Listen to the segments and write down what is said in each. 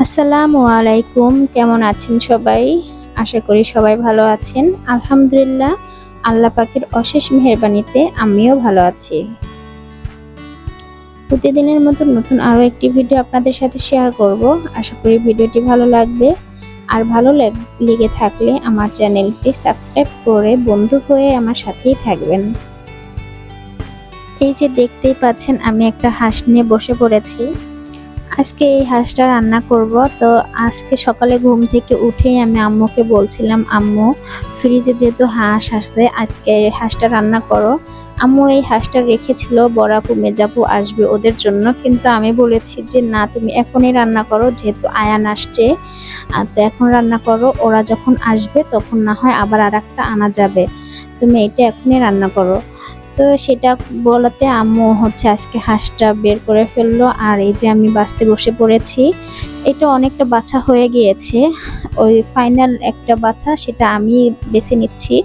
আসসালামু আলাইকুম, কেমন আছেন সবাই? আশা করি সবাই ভালো আছেন। আলহামদুলিল্লাহ, আল্লাহ পাকের অশেষ মেহেরবানিতে আমিও ভালো আছি। প্রতিদিনের মতো নতুন আরো একটি ভিডিও আপনাদের সাথে শেয়ার করব। আশা করি ভিডিওটি ভালো লাগবে। আর ভালো লেগে থাকলে আমার চ্যানেলটি সাবস্ক্রাইব করে বন্ধু হয়ে আমার সাথেই থাকবেন। এই যে দেখতেই পাচ্ছেন, আমি একটা হাঁস নিয়ে বসে পড়েছি। আজকে এই হাঁসটা রান্না করব। তো আজকে সকালে ঘুম থেকে উঠেই আমি আম্মুকে বলছিলাম, আম্মু ফ্রিজে যেহেতু হাঁস আছে, আজকে এই হাঁসটা রান্না করো। আম্মু এই হাঁসটা রেখেছিল বড়াপু মেজাপু আসবে ওদের জন্য, কিন্তু আমি বলেছি যে না, তুমি এখনই রান্না করো, যেহেতু আয়ান আসছে। তো এখন রান্না করো, ওরা যখন আসবে তখন না হয় আবার আরেকটা আনা যাবে, তুমি এটা এখনই রান্না করো। তো সেটা বলাতে আম্মু আজকে হাঁসটা বের করে ফেললো। আর এই যে আমি বাছতে বসে পড়েছি। এটা অনেকটা বাছা হয়ে গিয়েছে, ওই ফাইনাল একটা বাছা সেটা আমি বেছে নিচ্ছি।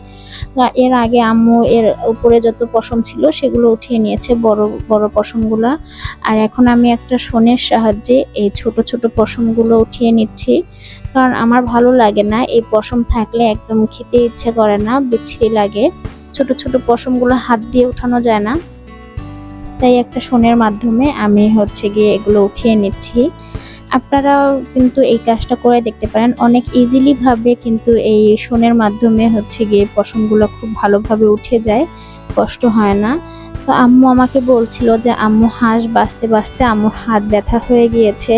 এর আগে আম্মু এর উপরে যত পশম ছিল সেগুলো উঠিয়ে নিয়েছে, বড় বড় পশমগুলা। আর এখন আমি একটা শনের সাহায্যে এই ছোট ছোট পশমগুলো উঠিয়ে নিচ্ছি, কারণ আমার ভালো লাগে না এই পশম থাকলে, একদম খেতে ইচ্ছে করে না, বিচ্ছিরি লাগে। ছোট ছোট পশমগুলো হাত দিয়ে উঠানো যায় না, তাই একটা শনের মাধ্যমে আমি গিয়ে এগুলো উঠিয়ে নিচ্ছি। আপনারাও কিন্তু এই কাজটা করে দেখতে পারেন, অনেক ইজিলি ভাবে কিন্তু এই শনের মাধ্যমে গিয়ে পশমগুলো খুব ভালোভাবে উঠে যায়, কষ্ট হয় না। তো আম্মু আমাকে বলছিল যে আম্মু হাঁস বাছতে বাছতে আম্মুর হাত ব্যথা হয়ে গিয়েছে।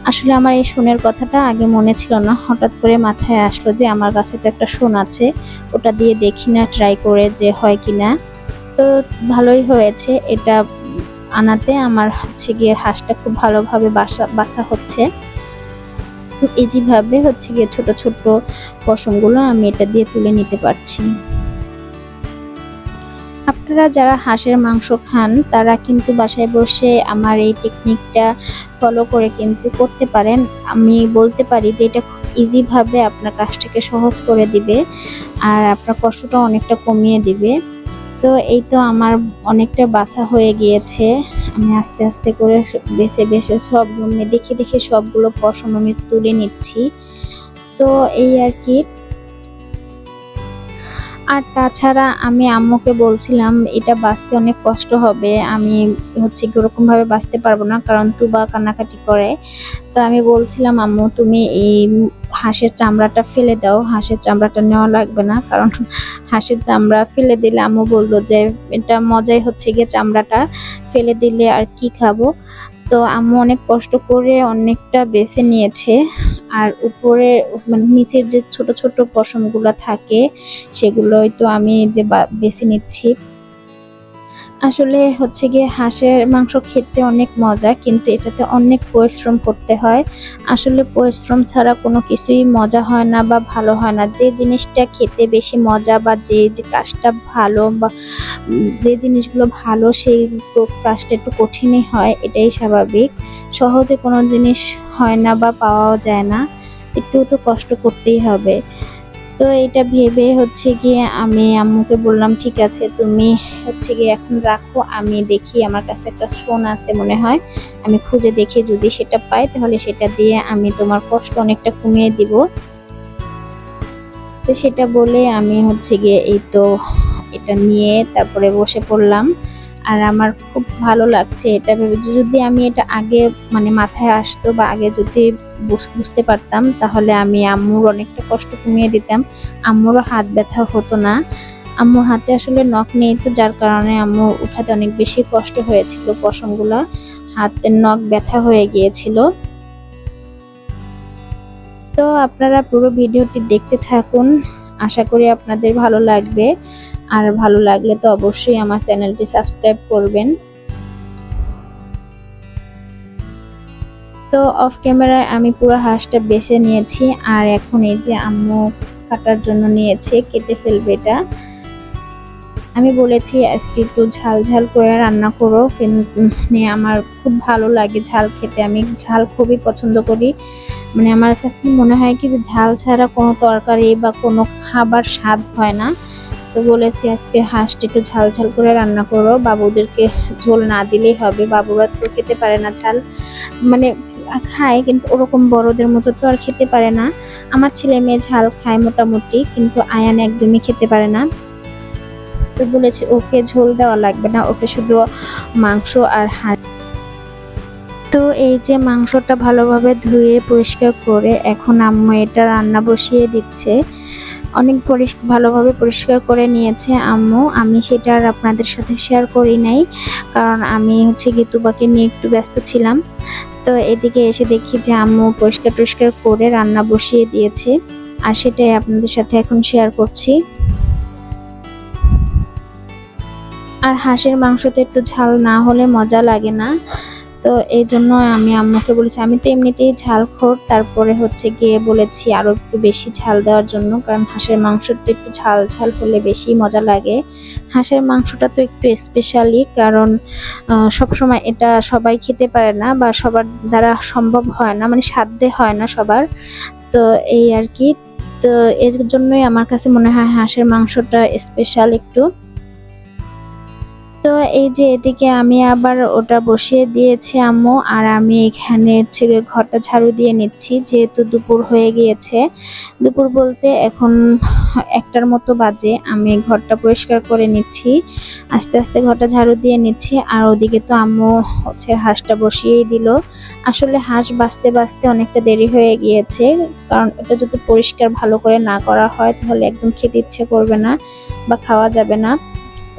আসলে আমার এই শনের কথাটা আগে মনে ছিল না, হঠাৎ করে মাথায় আসলো যে আমার কাছে তো একটা শন আছে, ওটা দিয়ে দেখি না, ট্রাই করে যে হয় কিনা। তো ভালোই হয়েছে, এটা আনাতে আমার গিয়ে হাঁসটা খুব ভালোভাবে বাছা হচ্ছে। খুব ইজি ভাবে গিয়ে ছোট ছোট পশমগুলো আমি এটা দিয়ে তুলে নিতে পারছি। আপনারা যারা হাঁসের মাংস খান তারা কিন্তু বাসায় বসে আমার এই টেকনিকটা ফলো করে কিন্তু করতে পারেন। আমি বলতে পারি যে এটা খুব ইজি ভাবে আপনার কাজটাকে সহজ করে দিবে, আর আপনার কষ্টটা অনেকটা কমিয়ে দিবে। তো এই তো আমার অনেকটা বাছা হয়ে গিয়েছে, আমি আস্তে আস্তে করে বেছে বেছে সব দেখে দেখে সবগুলো পশম আমি তুলে নিচ্ছি। তো এই আর কি। আর তাছাড়া আমি আম্মুকে বলছিলাম এটা বাছতে অনেক কষ্ট হবে, আমি ওরকম ভাবে বাছতে পারবো না, কারণ তুবা কান্নাকাটি করে। তো আমি বলছিলাম, আম্মু তুমি এই হাঁসের চামড়াটা ফেলে দাও, হাঁসের চামড়াটা নেওয়া লাগবে না, কারণ হাঁসের চামড়া ফেলে দিলে আম্মু বললো যে এটা মজাই গিয়ে চামড়াটা ফেলে দিলে আর কি খাবো। তো আম্মু অনেক কষ্ট করে অনেকটা বেছে নিয়েছে, আর উপরে মানে নিচের যে ছোট ছোট পশমগুলো থাকে সেগুলোই তো আমি যে বেছে নিচ্ছি। আসলে গিয়ে হাঁসের মাংস খেতে অনেক মজা, কিন্তু এটাতে অনেক পরিশ্রম করতে হয়। আসলে পরিশ্রম ছাড়া কোনো কিছুই মজা হয় না বা ভালো হয় না। যে জিনিসটা খেতে বেশি মজা বা যে কাজটা ভালো বা যে জিনিসগুলো ভালো সেই কাজটা একটু কঠিনই হয়, এটাই স্বাভাবিক। সহজে কোনো জিনিস হয় না বা পাওয়াও যায় না, একটু তো কষ্ট করতেই হবে। তো এটা ভেবে গিয়ে আমি আম্মুকে বললাম, ঠিক আছে তুমি গিয়ে এখন রাখো, আমি দেখি আমার কাছে একটা ফোন আছে মনে হয়, আমি খুঁজে দেখি, যদি সেটা পাই তাহলে সেটা দিয়ে আমি তোমার কষ্ট অনেকটা কমিয়ে দিব। তো সেটা বলে আমি গিয়ে এই তো এটা নিয়ে তারপরে বসে পড়লাম। আর আমার খুব ভালো লাগছে এটা ভেবে, যদি আমি এটা আগে মানে মাথায় আসতো বা আগে যদি বুঝতে পারতাম তাহলে আমি আম্মুর অনেকটা কষ্ট কমিয়ে দিতাম, আম্মুরও হাত ব্যথা হতো না। আম্মুর হাতে আসলে নখ নেই, তো যার কারণে আম্মু উঠাতে অনেক বেশি কষ্ট হয়েছিল, পশমগুলা হাতের নখ ব্যথা হয়ে গিয়েছিল। তো আপনারা পুরো ভিডিওটি দেখতে থাকুন, আশা করি আপনাদের ভালো লাগবে। আর ভালো লাগলে তো অবশ্যই আমার চ্যানেলটি সাবস্ক্রাইব করবেন। তো অফ ক্যামেরায় আমি পুরো হাঁসটা বেছে নিয়েছি, আর এখন এই যে আম্মু কাটার জন্য নিয়েছে, কেটে ফেলবে এটা। আমি বলেছি আজকে একটু ঝাল ঝাল করে রান্না করো, কিন্তু আমার খুব ভালো লাগে ঝাল খেতে, আমি ঝাল খুবই পছন্দ করি। মানে আমার কাছে মনে হয় কি যে ঝাল ছাড়া কোনো তরকারি বা কোনো খাবার স্বাদ হয় না। তো বলেছি আজকে হাঁসটা একটু ঝাল ঝাল করে রান্না করো, বাবুদেরকে ঝোল না দিলেই হবে, বাবুরা তো খেতে পারে না ঝাল, মানে খায়, কিন্তু ওরকম বড়দের মতো তো আর খেতে পারে না। আমার ছেলে মেয়ে ঝাল খায় মোটামুটি, কিন্তু আয়ান একদমই খেতে পারে না। তো বলেছি ওকে ঝোল দেওয়া লাগবে না, ওকে শুধু মাংস আর হাঁস। তো এই যে মাংসটা ভালোভাবে ধুয়ে পরিষ্কার করে এখন আম্মু এটা রান্না বসিয়ে দিচ্ছে। অনেক ভালোভাবে পরিষ্কার করে নিয়েছে আম্মু। আমি সেটা আর আপনাদের সাথে শেয়ার করি নাই, কারণ আমি হচ্ছে গিয়ে তুবাকে নিয়ে একটু ব্যস্ত ছিলাম। তো এদিকে এসে দেখি যে আম্মু পরিষ্কার টরিষ্কার করে রান্না বসিয়ে দিয়েছে, আর সেটাই আপনাদের সাথে এখন শেয়ার করছি। আর হাঁসের মাংসতে একটু ঝাল না হলে মজা লাগে না। তো এই জন্য আমি আম্মুকে বলেছি, আমি তো এমনিতেই ঝালখোর, তারপরে হচ্ছে গিয়ে বলেছি আরো একটু বেশি ঝাল দেওয়ার জন্য, কারণ হাঁসের মাংস তো একটু ঝাল ঝাল হলে বেশি মজা লাগে। হাঁসের মাংসটা তো একটু স্পেশালি, কারণ সবসময় এটা সবাই খেতে পারে না, বা সবার দ্বারা সম্ভব হয় না, মানে সাধ্যে হয় না সবার। তো এই আর কি। তো এর জন্যই আমার কাছে মনে হয় হাঁসের মাংসটা স্পেশাল একটু। তো এই যে এদিকে আমি আবার ওটা বসিয়ে দিয়েছি আম্মু, আর আমি এখানে হচ্ছে ঘরটা ঝাড়ু দিয়ে নিচ্ছি, যেহেতু দুপুর হয়ে গিয়েছে। দুপুর বলতে এখন 1টার মতো বাজে। আমি ঘরটা পরিষ্কার করে নিচ্ছি, আস্তে আস্তে ঘরটা ঝাড়ু দিয়ে নিচ্ছি। আর ওদিকে তো আম্মু হচ্ছে হাঁসটা বসিয়েই দিল। আসলে হাঁস বাঁচতে বাঁচতে অনেকটা দেরি হয়ে গিয়েছে, কারণ এটা যদি পরিষ্কার ভালো করে না করা হয় তাহলে একদম খেতে ইচ্ছে করবে না বা খাওয়া যাবে না।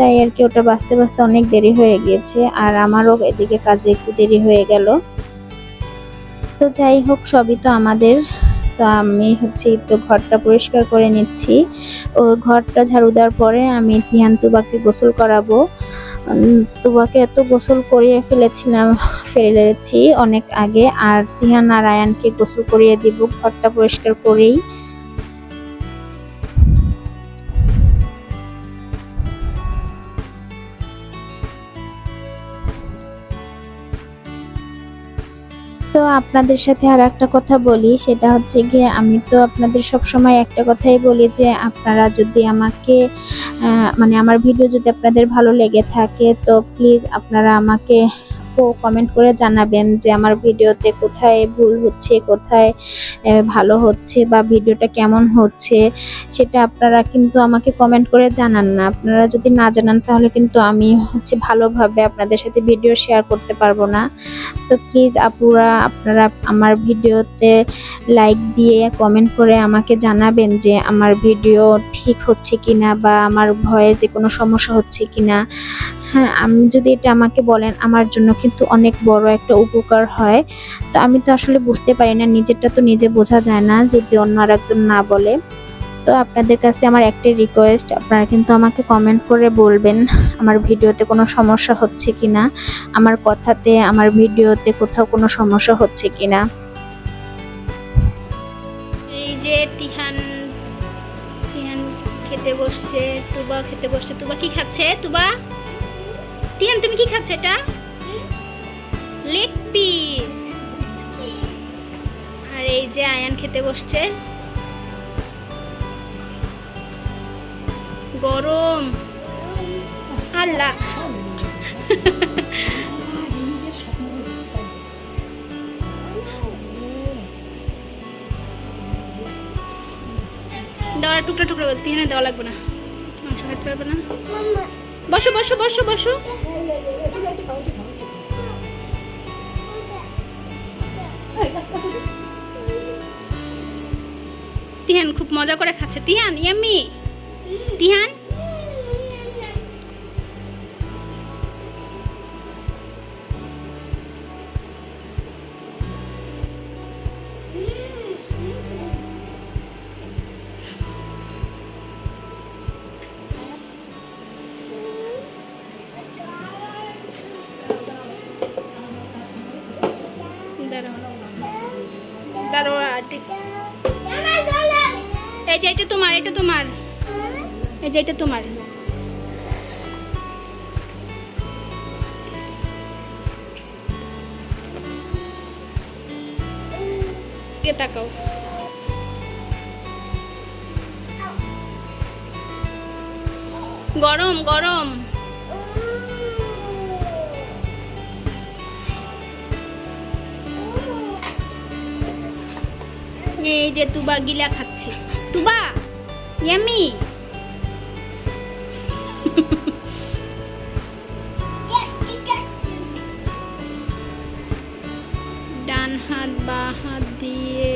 তাই আর কি ওটা বাঁচতে বাঁচতে অনেক দেরি হয়ে গিয়েছে, আর আমারও এদিকে কাজে একটু দেরি হয়ে গেল। তো যাই হোক, সবই তো আমাদের। তো আমি হচ্ছে তো ঘরটা পরিষ্কার করে নিচ্ছি। ও ঘরটা ঝাড়ু দেওয়ার পরে আমি তিহান তুবাকে গোসল করাবো। তুবাকে এত গোসল করিয়ে ফেলেছি অনেক আগে, আর তিহান আর আয়ানকে গোসল করিয়ে দিব ঘরটা পরিষ্কার করেই। তো আপনাদের সাথে আর একটা কথা বলি, সেটা হচ্ছে গিয়ে আমি তো আপনাদের সব সময় একটা কথাই বলি যে আপনারা যদি আমাকে মানে আমার ভিডিও যদি আপনাদের ভালো লেগে থাকে, তো প্লিজ আপনারা আমাকে কমেন্ট করে জানাবেন যে আমার ভিডিওতে কোথায় ভুল হচ্ছে, কোথায় ভালো হচ্ছে, বা ভিডিওটা কেমন হচ্ছে। সেটা আপনারা কিন্তু আমাকে কমেন্ট করে জানান না। আপনারা যদি না জানান তাহলে কিন্তু আমি হচ্ছে ভালোভাবে আপনাদের সাথে ভিডিও শেয়ার করতে পারবো না। তো প্লিজ আপুরা, আপনারা আমার ভিডিওতে লাইক দিয়ে কমেন্ট করে আমাকে জানাবেন যে আমার ভিডিও ঠিক হচ্ছে কিনা, বা আমার ভয়েসে কোনো সমস্যা হচ্ছে কিনা। হ্যাঁ, আমি যদি এটা আমাকে বলেন, আমার জন্য কিন্তু অনেক বড় একটা উপকার হয়। তো আমি তো আসলে বুঝতে পারি না, নিজেরটা তো নিজে বোঝা যায় না যদি অন্য আরেকজন না বলে। তো আপনাদের কাছে আমার একটাই রিকোয়েস্ট, আপনারা কিন্তু আমাকে কমেন্ট করে বলবেন আমার ভিডিওতে কোনো সমস্যা হচ্ছে কিনা, আমার কথাতে, আমার ভিডিওতে কোথাও কোনো সমস্যা হচ্ছে কিনা। এই যে তিহান তিহান খেতে বসছে, তুবা খেতে বসছে। তুবা কি খাচ্ছে? তুবা, তিহান তুমি কি খাচ্ছ? এটা লেগ পিস। আর এই যে আয়ান খেতে বসছে। গরম আল্লাহ। দেওয়ার টুকরা টুকরা তিহানে দেওয়া লাগবে না, মাংস খেতে পারবে না। বসো বসো বসো বসো। তিহান খুব মজা করে খাচ্ছে। তিহান ইয়াম্মি, তিহান দাঁড়ো এই যে এটা তোমার, এটা তোমার, এই যে এটা তোমার। তাকাও। গরম গরম। এই যে তুবা গিলা খাচ্ছে। তুবা ইয়ামি। ডান হাত বা হাত দিয়ে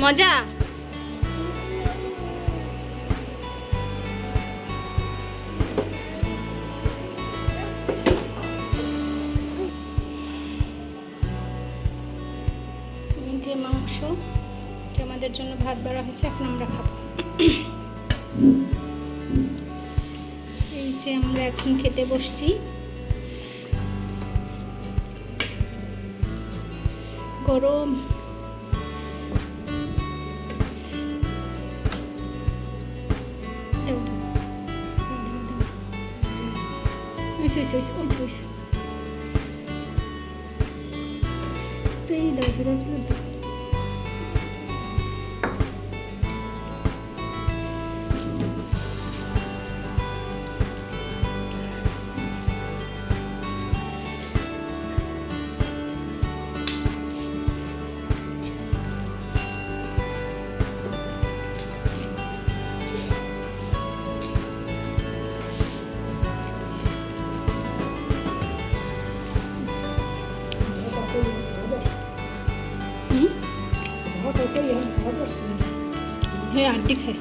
মজা। যে মাংস আমাদের জন্য ভাত বাড়া হয়েছে, এখন আমরা খাবো। এই যে আমরা এখন খেতে বসছি। গরম है आंटी खाए।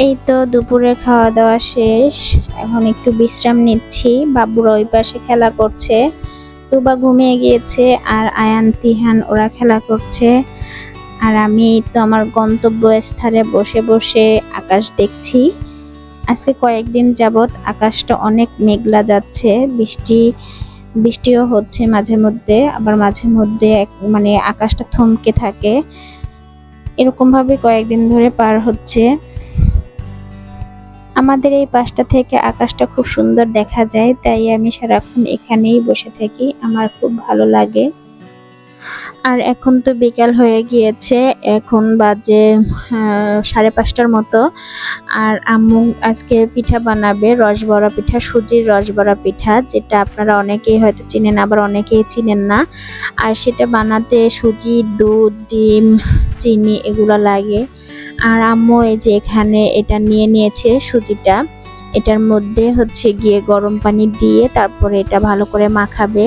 এই তো দুপুরে খাওয়া দাওয়া শেষ, এখন একটু বিশ্রাম নিচ্ছি। বাবুরা ওই পাশে খেলা করছে, তুবা ঘুমিয়ে গিয়েছে, আর আয়ান তিহান ওরা খেলা করছে। আর আমি তো আমার গন্তব্যস্থলে বসে বসে আকাশ দেখছি। আজকে কয়েকদিন যাবত আকাশটা অনেক মেঘলা যাচ্ছে, বৃষ্টিও হচ্ছে মাঝে মধ্যে, আবার মাঝে মধ্যে মানে আকাশটা থমকে থাকে। এরকম ভাবে কয়েকদিন ধরে পার হচ্ছে। আমাদের এই পাশটা থেকে আকাশটা খুব সুন্দর দেখা যায়, তাই আমি সারাক্ষণ এখানেই বসে থাকি, আমার খুব ভালো লাগে। আর এখন তো বিকাল হয়ে গিয়েছে, এখন বাজে 5:30টার মতো। আর আম্মু আজকে পিঠা বানাবে, রসবড়া পিঠা, সুজির রসবড়া পিঠা, যেটা আপনারা অনেকেই হয়তো চিনেন, আবার অনেকেই চিনেন না। আর সেটা বানাতে সুজি, দুধ, ডিম, চিনি এগুলো লাগে। আর আম্মু এই যে এখানে এটা নিয়ে নিয়েছে সুজিটা, এটার মধ্যে হচ্ছে গিয়ে গরম পানি দিয়ে তারপরে এটা ভালো করে মাখাবে।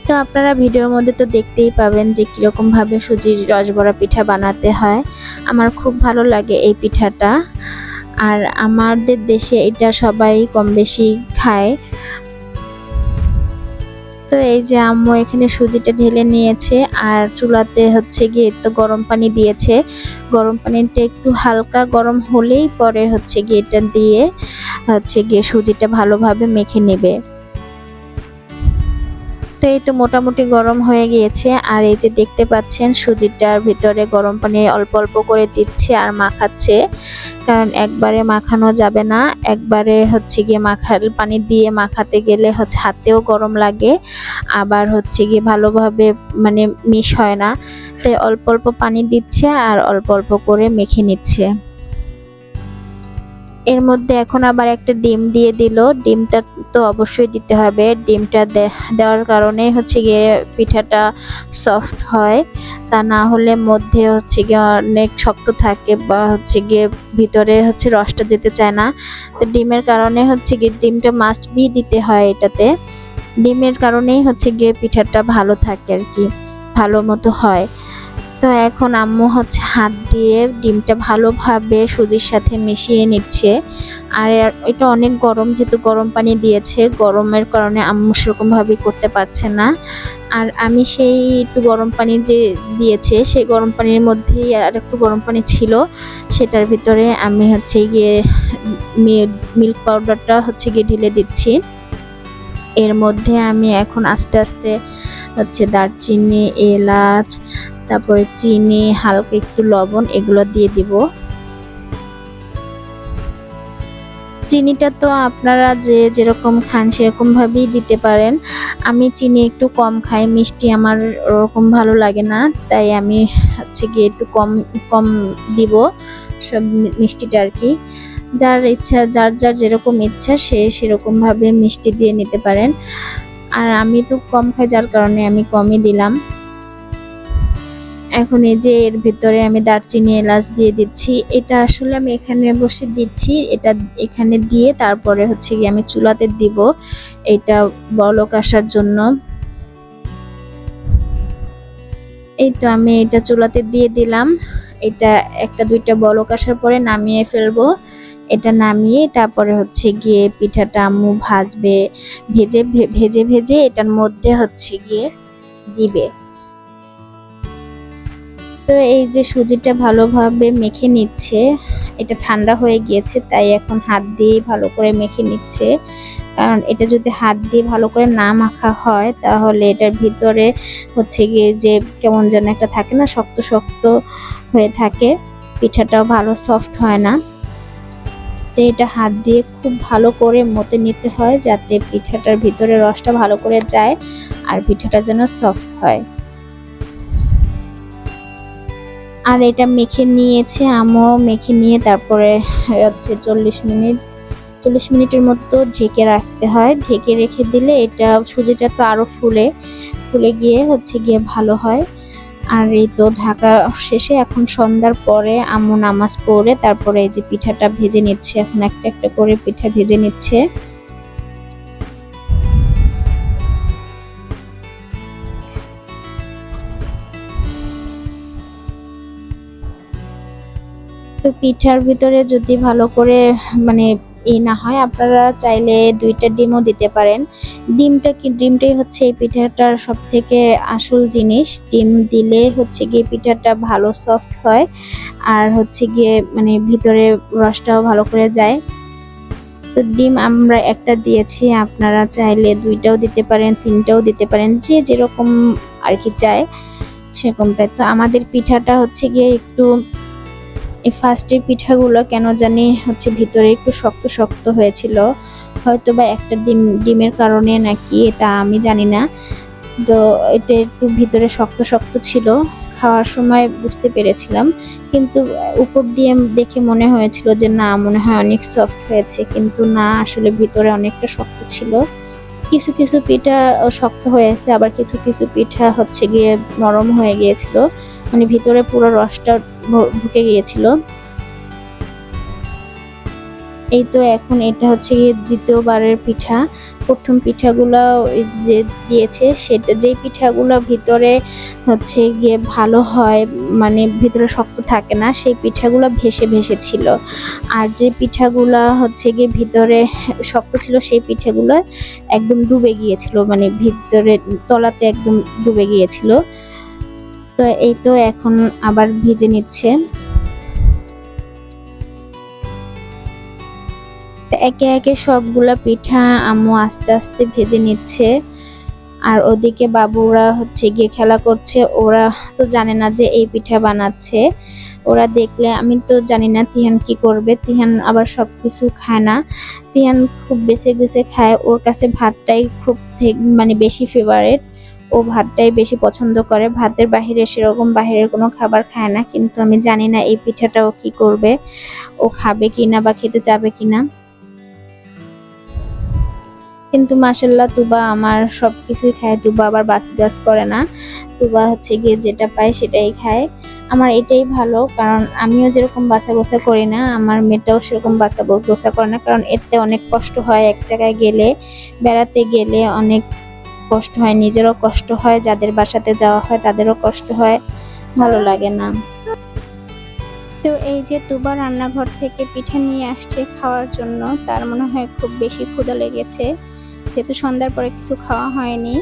তো আপনারা ভিডিওর মধ্যে তো দেখতেই পাবেন যে কিরকম ভাবে সুজির রসবড়া পিঠা বানাতে হয়। আমার খুব ভালো লাগে এই পিঠাটা, আর আমাদের দেশে এটা সবাই কম বেশি খায়। তো এই যে আম্মু এখানে সুজিটা ঢেলে নিয়েছে, আর চুলাতে হচ্ছে গিয়ে তো গরম পানি দিয়েছে। গরম পানিটা একটু হালকা গরম হলেই পরে হচ্ছে গিয়ে এটা দিয়ে হচ্ছে গিয়ে সুজিটা ভালোভাবে মেখে নেবে। তো এই তো মোটামুটি গরম হয়ে গিয়েছে। আর এই যে দেখতে পাচ্ছেন সুজিটার ভিতরে গরম পানি অল্প অল্প করে দিচ্ছে আর মাখাচ্ছে, কারণ একবারে মাখানো যাবে না। একবারে হচ্ছে গিয়ে পানি দিয়ে মাখাতে গেলে হচ্ছে হাতেও গরম লাগে, আবার হচ্ছে গিয়ে ভালোভাবে মানে মিশ হয় না। তাই অল্প অল্প পানি দিচ্ছে আর অল্প অল্প করে মেখে নিচ্ছে। এর মধ্যে এখন আবার একটা ডিম দিয়ে দিল। ডিমটা তো অবশ্যই দিতে হবে, ডিমটা দেওয়ার কারণে হচ্ছে গিয়ে পিঠাটা সফট হয়, তা না হলে মধ্যে হচ্ছে গিয়ে অনেক শক্ত থাকে বা হচ্ছে গিয়ে ভিতরে হচ্ছে রসটা যেতে চায় না। তো ডিমের কারণে হচ্ছে গিয়ে ডিমটা মাস্ট বি দিতে হয় এটাতে। ডিমের কারণেই হচ্ছে গিয়ে পিঠাটা ভালো থাকে আর কি, ভালো মতো হয়। তো এখন আম্মু হচ্ছে হাত দিয়ে ডিমটা ভালোভাবে সুজির সাথে মিশিয়ে নিচ্ছে। আর এটা অনেক গরম, যেহেতু গরম পানি দিয়েছে, গরমের কারণে আম্মু সেরকম ভাবে করতে পারছে না। আর আমি সেই একটু গরম পানি যে দিয়েছে সেই গরম পানির মধ্যেই আর একটু গরম পানি ছিল, সেটার ভিতরে আমি হচ্ছে গিয়ে মিল্ক পাউডারটা হচ্ছে গিয়ে ঢেলে দিচ্ছি। এর মধ্যে আমি এখন আস্তে আস্তে হচ্ছে দারচিনি, এলাচ, তারপরে চিনি, হালকা একটু লবণ এগুলো দিয়ে দিব। চিনিটা তো আপনারা যে যেরকম খান সেরকম ভাবেই দিতে পারেন। আমি চিনি একটু কম খাই, মিষ্টি আমার ওরকম ভালো লাগে না, তাই আমি হচ্ছে গিয়ে একটু কম কম দিব সব মিষ্টিটা আর কি। যার ইচ্ছা, যার যার যেরকম ইচ্ছা সে সেরকম ভাবে মিষ্টি দিয়ে নিতে পারেন। আর আমি তো কম খাই, যার কারণে আমি কমই দিলাম। এখন এই যে এর ভিতরে আমি দারচিনি এলাচ দিয়ে দিচ্ছি। এটা আসলে আমি এখানে বসে দিচ্ছি, এটা এখানে দিয়ে তারপরে হচ্ছে গিয়ে আমি চুলাতে দিব, এটা বলক আসার জন্য। এই তো আমি এটা চুলাতে দিয়ে দিলাম। এটা একটা দুইটা বলক আসার পরে নামিয়ে ফেলবো। এটা নামিয়ে তারপরে হচ্ছে গিয়ে পিঠাটা আম্মু ভাজবে, ভেজে ভেজে ভেজে এটার মধ্যে হচ্ছে গিয়ে দিবে। তো এই যে সুজিটা ভালোভাবে মেখে নিচ্ছে, এটা ঠান্ডা হয়ে গিয়েছে তাই এখন হাত দিয়ে ভালো করে মেখে নিচ্ছে। কারণ এটা যদি হাত দিয়ে ভালো করে না মাখা হয় তাহলে এটার ভিতরে হচ্ছে গিয়ে যে কেমন যেন একটা থাকে না, শক্ত শক্ত হয়ে থাকে, পিঠাটাও ভালো সফট হয় না। তো এটা হাত দিয়ে খুব ভালো করে মতে নিতে হয় যাতে পিঠাটার ভিতরে রসটা ভালো করে যায় আর পিঠাটা যেন সফট হয়। আর এটা মেখে নিয়েছে আম্মু, মেখে নিয়ে তারপরে হচ্ছে 40 মিনিটের মতো ঢেকে রাখতে হয়। ঢেকে রেখে দিলে এটা সুজিটা তো আরো ফুলে ফুলে গিয়ে হচ্ছে গিয়ে ভালো হয়। আর এই তো ঢাকা শেষে এখন সন্ধ্যার পরে আম্মু নামাজ পড়ে তারপরে এই যে পিঠাটা ভেজে নিচ্ছে, এখন একটা একটা করে পিঠা ভেজে নিচ্ছে। তো পিঠার ভিতরে যদি ভালো করে মানে না হয়, আপনারা চাইলে 2টা ডিমও দিতে পারেন। ডিমটাই হচ্ছে এই পিঠাটার সব থেকে আসল জিনিস। ডিম দিলে হচ্ছে গিয়ে পিঠাটা ভালো সফট হয় আর হচ্ছে গিয়ে মানে ভিতরে রসটাও ভালো করে যায়। তো ডিম আমরা একটা দিয়েছি, আপনারা চাইলে 2টাও দিতে পারেন, 3টাও দিতে পারেন, যে যেরকম আর কি চায় সেরকমটাই। তো আমাদের পিঠাটা হচ্ছে গিয়ে একটু, এই ফার্স্টের পিঠাগুলো কেন জানি হচ্ছে ভিতরে একটু শক্ত শক্ত হয়েছিল, হয়তো বা একটা ডিমের কারণে নাকি, তা আমি জানি না। তো এটা একটু ভিতরে শক্ত শক্ত ছিল, খাওয়ার সময় বুঝতে পেরেছিলাম, কিন্তু উপর দিয়ে দেখে মনে হয়েছিল যে না মনে হয় অনেক সফট হয়েছে, কিন্তু না, আসলে ভিতরে অনেকটা শক্ত ছিল। কিছু কিছু পিঠা শক্ত হয়েছে, আবার কিছু কিছু পিঠা হচ্ছে গিয়ে নরম হয়ে গিয়েছিল, মানে ভিতরে পুরো রসটা ঢুকে গিয়েছিল। এই তো এখন এটা হচ্ছে গিয়ে দ্বিতীয়বারের পিঠা। প্রথম পিঠাগুলো যে দিয়েছে সেটা, যেই পিঠাগুলো ভিতরে হচ্ছে গিয়ে ভালো হয়, মানে ভিতরে শক্ত থাকে না, সেই পিঠাগুলো ভেসে ভেসে ছিল। আর যে পিঠাগুলো হচ্ছে গিয়ে ভিতরে শক্ত ছিল সেই পিঠাগুলো একদম ডুবে গিয়েছিল, মানে ভিতরে তলাতে একদম ডুবে গিয়েছিল। তো এই তো এখন আবার ভেজে নিচ্ছে। একে একে সবগুলা পিঠা আম্মু আস্তে আস্তে ভেজে নিচ্ছে। আর ওদিকে বাবুরা হচ্ছে গিয়ে খেলা করছে, ওরা তো জানে না যে এই পিঠা বানাচ্ছে। ওরা দেখলে, আমি তো জানি না তিহান কি করবে, তিহান আবার সবকিছু খায় না, তিহান খুব বেছে বেছে খায়, ওর কাছে ভাতটাই খুব মানে বেশি ফেভারিট, ও ভাতটাই বেশি পছন্দ করে, ভাতের বাহিরে সেরকম বাহিরের কোনো খাবার খায় না। কিন্তু আমি জানি না এই পিঠাটা ও কি করবে, ও খাবে কিনা বা খেতে চাবে কিনা। কিন্তু মাশাল্লাহ তুবা আমার সবকিছুই খায়, তুবা আবার বাস করে না, তুবা হচ্ছে গিয়ে যেটা পায় সেটাই খায়। আমার এটাই ভালো, কারণ আমিও যেরকম বাসা গোসা করি না, আমার মেয়েটাও সেরকম বাসা গোসা করে না, কারণ এতে অনেক কষ্ট হয়, এক জায়গায় গেলে, বেড়াতে গেলে অনেক কষ্ট হয়, নিজেরও কষ্ট হয়, যাদের বাসাতে যাওয়া হয় তাদেরও কষ্ট হয়, ভালো লাগে না। তো এই যে তুবা রান্নাঘর থেকে পিঠা নিয়ে আসছে খাওয়ার জন্য, তার মনে হয় খুব বেশি ক্ষুধা লেগেছে, যেহেতু সন্ধ্যার পরে কিছু খাওয়া হয়নি।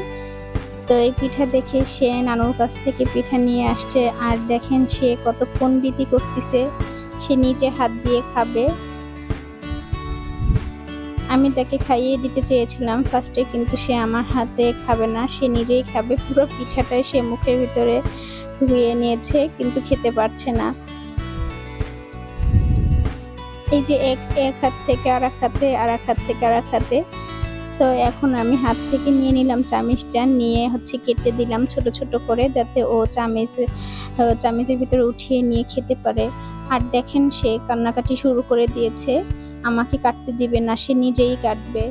তো এই পিঠা দেখে সে নানুর কাছ থেকে পিঠা নিয়ে আসছে, আর দেখেন সে কতক্ষণ বিধি করতেছে, সে নিজে হাত দিয়ে খাবে। আমি তাকে খাইয়ে দিতে চেয়েছিলাম ফার্স্টে, কিন্তু সে আমার হাতে খাবে না, সে নিজেই খাবে, পুরো পিঠাটাই সে মুখের ভিতরে ঢুকিয়ে নিয়েছে কিন্তু খেতে পারছে না। এই যে এক হাত থেকে আর এক হাতে, আর এক হাত থেকে আর এক হাতে। তো এখন আমি হাত থেকে নিয়ে নিলাম চামিচটা, নিয়ে হচ্ছে কেটে দিলাম ছোট ছোট করে, যাতে ও চামিচের ভিতরে উঠিয়ে নিয়ে খেতে পারে। আর দেখেন সে কান্নাকাটি শুরু করে দিয়েছে, আমাকে কাটতে দিবে না, সে নিজেই কাটবে।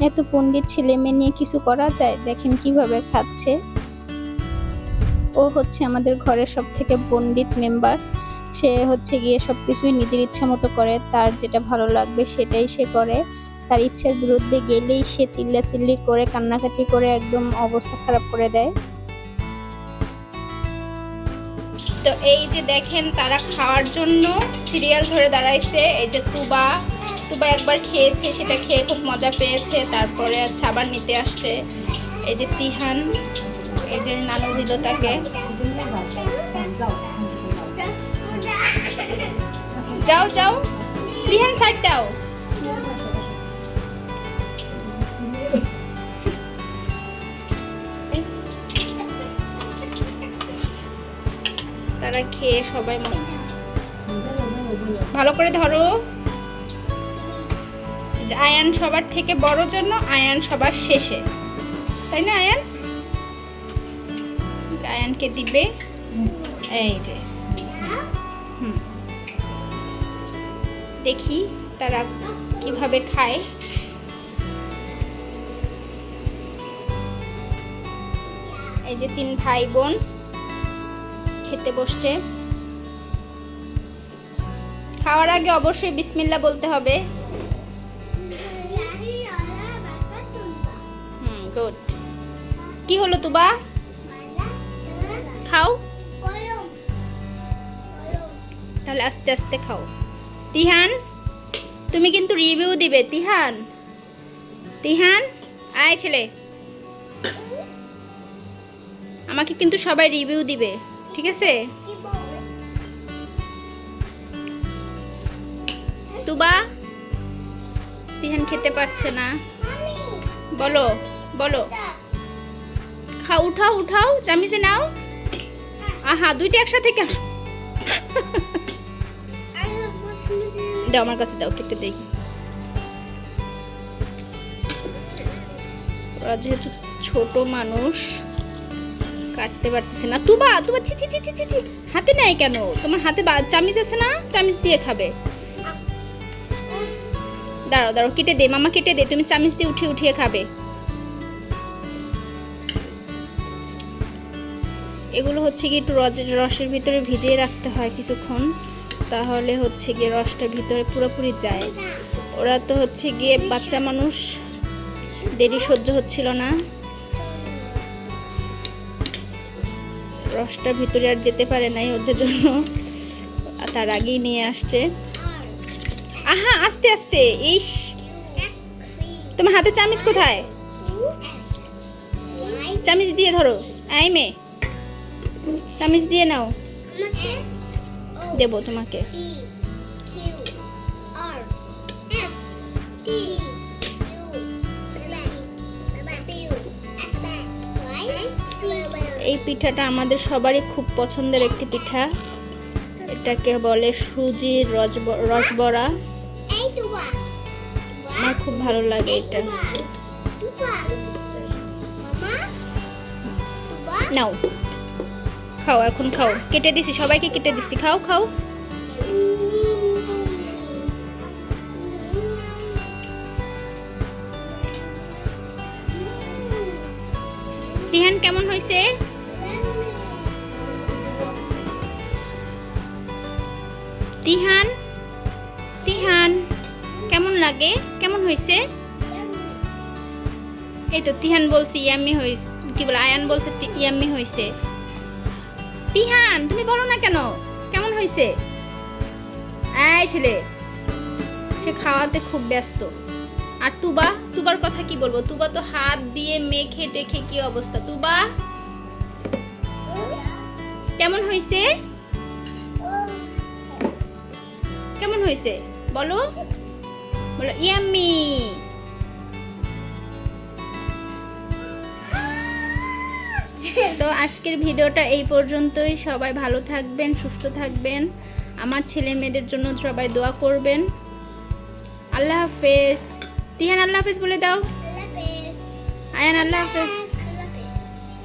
এত পণ্ডিত ছেলে মেয়ে নিয়ে কিছু করা যায়? দেখেন কিভাবে খাচ্ছে। ও হচ্ছে আমাদের ঘরের সব থেকে পণ্ডিত মেম্বার। সে হচ্ছে গিয়ে সবকিছুই নিজের ইচ্ছা মতো করে, তার যেটা ভালো লাগবে সেটাই সে করে। তার ইচ্ছার বিরুদ্ধে গেলেই সে চিল্লাচিল্লি করে, কান্নাকাটি করে একদম অবস্থা খারাপ করে দেয়। তো এই যে দেখেন তারা খাওয়ার জন্য সিরিয়াল ধরে দাঁড়াইছে। এই যে তুবা একবার খেয়েছে, সেটা খেয়ে খুব মজা পেয়েছে, তারপরে খাবার নিতে আসছে। এই যে তিহান, এই যে নানু দিল তাকে। যাও যাও তিহান, সাইড দাও। তারা খেয়ে সবাই ভালো করে ধরো। আয়ান সবার থেকে বড় জন্য আয়ান সবার শেষে, তাই না আয়ান? আয়ানকে দিবে। এই যে দেখি তারা কিভাবে খায়। এই যে 3 ভাই বোন খেতে বসছে। খাওয়ার আগে অবশ্যই বিসমিল্লাহ বলতে হবে। গুড। কি হলো তুবা? খাও, তাহলে আস্তে আস্তে খাও। তিহান, তুমি কিন্তু রিভিউ দিবে। তিহান, আয় ছেলে, আমাকে কিন্তু সবাই রিভিউ দিবে, ঠিক আছে? তুবা, তিহান খেতে পারছে না। বলো বলো, খাও, উঠাও, চামিচে নাও। আহা, দুইটা একসাথে কেন? দাও আমার কাছে, দাও, কেটে দেই। ওরা যেহেতু ছোট মানুষ কাটতে পারতেছে না। তুবা ছি ছি ছি ছি ছি, হাতে নেয় কেন? তোমার হাতে চামিচ আছে না? চামিচ দিয়ে খাবে। দাঁড়াও, কেটে দে মামা, কেটে দে, তুমি চামিচ দিয়ে উঠিয়ে খাবে। এগুলো হচ্ছে কি একটু রসের ভিতরে ভিজিয়ে রাখতে হয় কিছুক্ষণ, তাহলে হচ্ছে গিয়ে রসটা ভিতরে পুরোপুরি যায়। ওরা তো হচ্ছে গিয়ে বাচ্চা মানুষ, দেরি সহ্য হচ্ছিল না, রসটা ভিতরে আর যেতে পারে নাই ওদের জন্য, তার আগেই নিয়ে আসছে। আহা, আস্তে আস্তে। ইস, তোমার হাতে চামিচ কোথায়? চামিচ দিয়ে ধরো। এই মেয়ে, চামিচ দিয়ে নাও। দেবো তোমাকে। এই পিঠাটা আমাদের সবারই খুব পছন্দের একটি পিঠা। এটাকে বলে সুজির রসবড়া। আমার খুব ভালো লাগে এটা। নাও, খাও, এখন খাও। কেটে দিছি, সবাইকে কেটে দিছি, খাও। তিহান কেমন হয়েছে? তিহান কেমন লাগে? কেমন হয়েছে? এই তো তিহান বলছে ইয়াম্মি হয়েছে, কি বলে আয়ান বলছে ইয়াম্মি হয়েছে। তিহান, তুমি বলো না কেন কেমন হয়েছে? এই ছেলে, সে খাওয়াতে খুব ব্যস্ত। আর তুবার কথা কি বলবো? তুবা তো হাত দিয়ে মেখে টেখে কি অবস্থা। তুবা কেমন হয়েছে? কেমন হয়েছে বলো ইয়াম্মি। তো আজকের ভিডিওটা এই পর্যন্তই। সবাই ভালো থাকবেন, সুস্থ থাকবেন। আমার ছেলে মেয়েদের জন্য সবাই দোয়া করবেন। আল্লাহ হাফেজ। তিহান আল্লাহ হাফেজ বলে দাও। আয়ান আল্লাহ হাফেজ।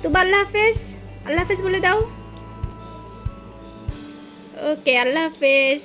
তুবা আল্লাহ হাফেজ। আল্লাহ হাফেজ বলে দাও। ওকে, আল্লাহ হাফেজ।